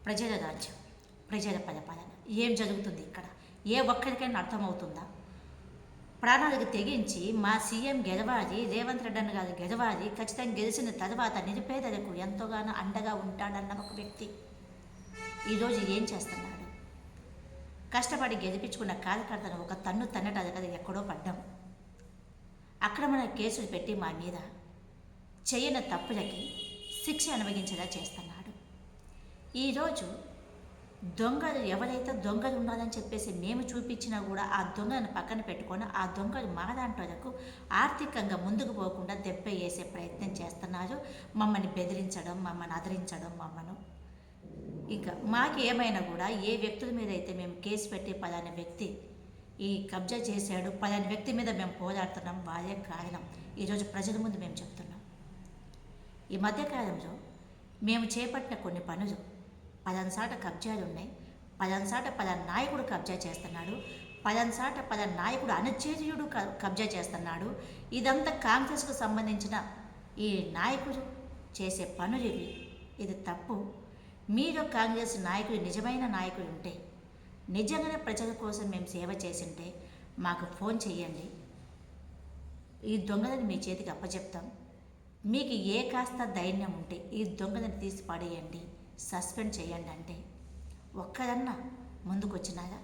ప్రజల రాజ్యం, ప్రజల పరిపాలన. ఏం జరుగుతుంది ఇక్కడ? ఏ ఒక్కరికైనా అర్థమవుతుందా? ప్రాణాలకు తెగించి మా సీఎం గెలవాలి, రేవంత్ రెడ్డి అన్న గారు గెలవాలి, ఖచ్చితంగా గెలిచిన తర్వాత నిరుపేదలకు ఎంతోగానో అండగా ఉంటాడన్న ఒక వ్యక్తి ఈరోజు ఏం చేస్తున్నాడు? కష్టపడి గెలిపించుకున్న కార్యకర్తను ఒక తన్ను తన్నటాలు కదా ఎక్కడో పడ్డాం. అక్రమణ కేసులు పెట్టి మా మీద చేయని తప్పులకి శిక్ష అనుభవించేలా చేస్తున్నాడు. ఈరోజు దొంగలు ఎవరైతే దొంగలు ఉన్నారని చెప్పేసి మేము చూపించినా కూడా ఆ దొంగలను పక్కన పెట్టుకొని ఆ దొంగలు మా దాంట్లోకు ఆర్థికంగా ముందుకు పోకుండా దెబ్బ వేసే ప్రయత్నం చేస్తున్నారు. మమ్మల్ని బెదిరించడం, మమ్మల్ని ఆదరించడం, ఇంకా మాకు ఏమైనా కూడా ఏ వ్యక్తుల మీద అయితే మేము కేసు పెట్టి పలానా వ్యక్తి ఈ కబ్జా చేశాడు, పలానా వ్యక్తి మీద మేము పోరాడుతున్నాం, వాళ్ళే కారణం ఈరోజు ప్రజల ముందు మేము చెప్తున్నాం. ఈ మధ్యకాలంలో మేము చేపట్టిన కొన్ని పనులు పలానాసాట కబ్జాలు ఉన్నాయి, పలానాసాట పలానా నాయకుడు కబ్జా చేస్తున్నాడు, పలానాసాట పలానా నాయకుడు అనుచేతుడు కబ్జా చేస్తున్నాడు. ఇదంతా కాంగ్రెస్కు సంబంధించిన ఈ నాయకుడు చేసే పనులు ఇవి. ఇది తప్పు. మీరు కాంగ్రెస్ నాయకుడు నిజమైన నాయకుడు ఉంటే, నిజంగానే ప్రజల కోసం మేము సేవ చేసింటే మాకు ఫోన్ చేయండి. ఈ దొంగలను మీ చేతికి అప్పచెప్తాం. మీకు ఏ కాస్త ధైర్యం ఉంటే ఈ దొంగలను తీసి పడేయండి, సస్పెండ్ చేయండి అంటే ఒక్కరన్నా ముందుకు వచ్చినారా?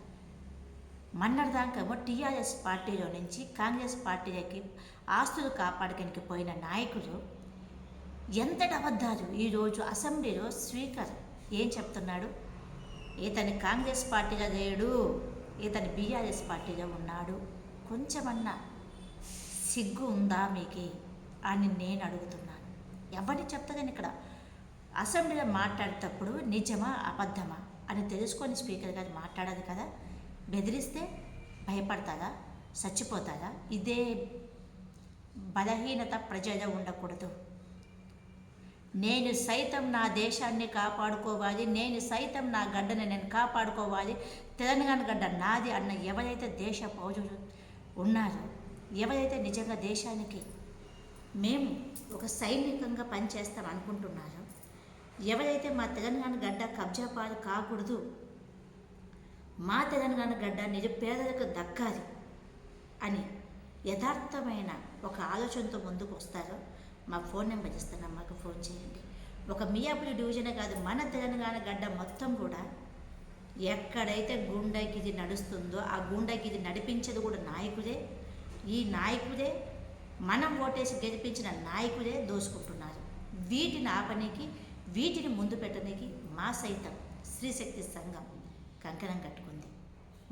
మొన్నటిదాకేమో టీఆర్ఎస్ పార్టీలో నుంచి కాంగ్రెస్ పార్టీలకి ఆస్తులు కాపాడడానికి పోయిన నాయకులు ఎంతటి అబద్ధాలు. ఈరోజు అసెంబ్లీలో స్పీకర్ ఏం చెప్తున్నాడు? ఇతని కాంగ్రెస్ పార్టీలో లేడు, ఇతని బీఆర్ఎస్ పార్టీలో ఉన్నాడు. కొంచెమన్నా సిగ్గు ఉందా మీకు అని నేను అడుగుతున్నాను. ఎవరిని చెప్తాదని ఇక్కడ అసెంబ్లీలో మాట్లాడేటప్పుడు నిజమా అబద్ధమా అని తెలుసుకొని స్పీకర్ గారు మాట్లాడాలి కదా. బెదిరిస్తే భయపడతారా, చచ్చిపోతారా? ఇదే బలహీనత ప్రజల్లో ఉండకూడదు. నేను సైతం నా దేశాన్ని కాపాడుకోవాలి, నేను సైతం నా గడ్డని నేను కాపాడుకోవాలి, తెలంగాణ గడ్డ నాది అన్న ఎవరైతే దేశ పౌరులు ఉన్నారో, ఎవరైతే నిజంగా దేశానికి మేము ఒక సైనికంగా పనిచేస్తాం అనుకుంటున్నారో, ఎవరైతే మా తెలంగాణ గడ్డ కబ్జా పాలు కాకూడదు, మా తెలంగాణ గడ్డ నిరుపేదలకు దక్కాలి అని యథార్థమైన ఒక ఆలోచనతో ముందుకు వస్తారో మా ఫోన్ నెంబర్ ఇస్తున్నాం, మాకు ఫోన్ చేయండి. ఒక మియాపూర్ డివిజనే కాదు, మన తెలంగాణ గడ్డ మొత్తం కూడా ఎక్కడైతే గూండాగిరి నడుస్తుందో ఆ గూండాగిరి నడిపించేది కూడా నాయకుడే. ఈ నాయకుడే, మనం ఓటేసి గెలిపించిన నాయకుడే దోసుకుంటున్నారు. వీటిని ఆపనికి, వీటిని ముందు పెట్టడానికి మా సైతం స్త్రీశక్తి సంఘం కంకణం కట్టుకుంది.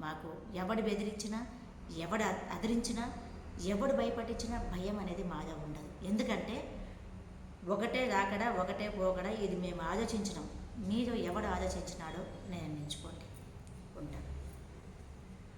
మాకు ఎవడు బెదిరించినా, ఎవడు అదిరించినా, ఎవడు భయపట్టించినా భయం అనేది మాలో ఉండదు. ఎందుకంటే ఒకటే రాకడా, ఒకటే పోకడా, ఇది మేము ఆలోచించినాం. మీరు ఎవడు ఆలోచించినాడో నిర్ణయించుకోండి. ఉంటాం.